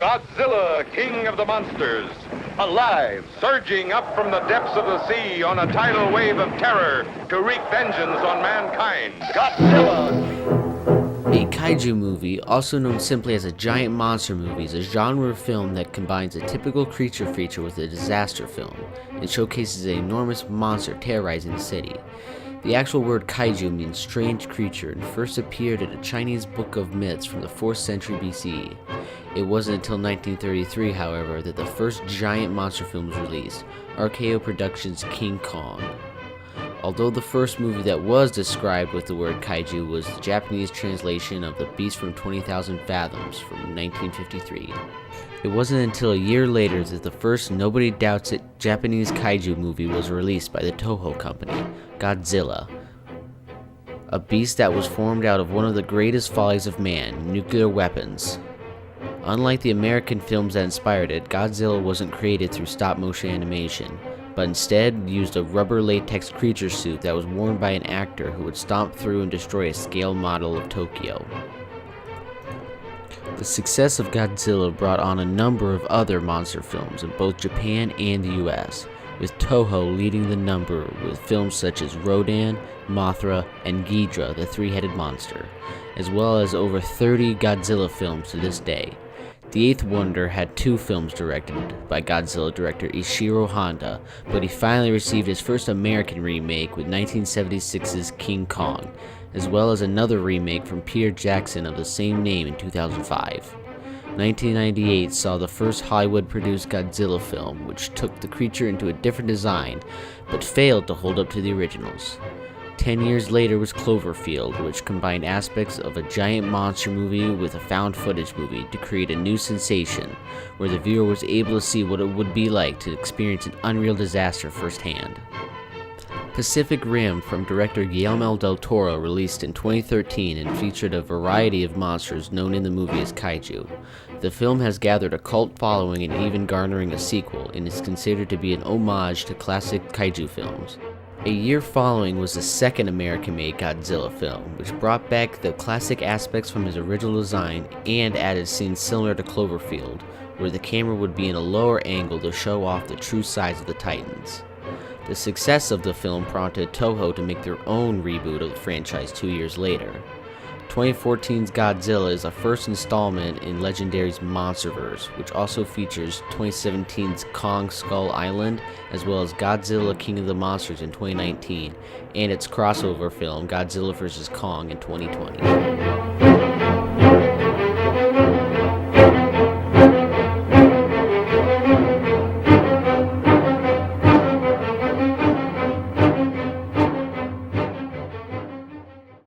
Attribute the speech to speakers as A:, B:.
A: Godzilla, king of the monsters, alive, surging up from the depths of the sea on a tidal wave of terror to wreak vengeance on mankind. Godzilla!
B: A kaiju movie, also known simply as a giant monster movie, is a genre of film that combines a typical creature feature with a disaster film. It showcases an enormous monster terrorizing the city. The actual word kaiju means strange creature and first appeared in a Chinese book of myths from the 4th century BCE. It wasn't until 1933, however, that the first giant monster film was released, RKO Productions' King Kong. Although the first movie that was described with the word kaiju was the Japanese translation of The Beast from 20,000 Fathoms from 1953. It wasn't until a year later that the first Nobody Doubts It Japanese kaiju movie was released by the Toho company, Godzilla, a beast that was formed out of one of the greatest follies of man, nuclear weapons. Unlike the American films that inspired it, Godzilla wasn't created through stop-motion animation, but instead used a rubber latex creature suit that was worn by an actor who would stomp through and destroy a scale model of Tokyo. The success of Godzilla brought on a number of other monster films in both Japan and the US, with Toho leading the number with films such as Rodan, Mothra, and Ghidorah, the three-headed monster, as well as over 30 Godzilla films to this day. The Eighth Wonder had 2 films directed by Godzilla director Ishiro Honda, but he finally received his first American remake with 1976's King Kong, as well as another remake from Peter Jackson of the same name in 2005. 1998 saw the first Hollywood-produced Godzilla film, which took the creature into a different design, but failed to hold up to the originals. 10 years later was Cloverfield, which combined aspects of a giant monster movie with a found footage movie to create a new sensation, where the viewer was able to see what it would be like to experience an unreal disaster firsthand. Pacific Rim from director Guillermo del Toro released in 2013 and featured a variety of monsters known in the movie as kaiju. The film has gathered a cult following and even garnering a sequel, and is considered to be an homage to classic kaiju films. A year following was the second American-made Godzilla film, which brought back the classic aspects from his original design and added scenes similar to Cloverfield, where the camera would be in a lower angle to show off the true size of the Titans. The success of the film prompted Toho to make their own reboot of the franchise 2 years later. 2014's Godzilla is the first installment in Legendary's MonsterVerse, which also features 2017's Kong Skull Island, as well as Godzilla King of the Monsters in 2019, and its crossover film Godzilla vs. Kong in 2020.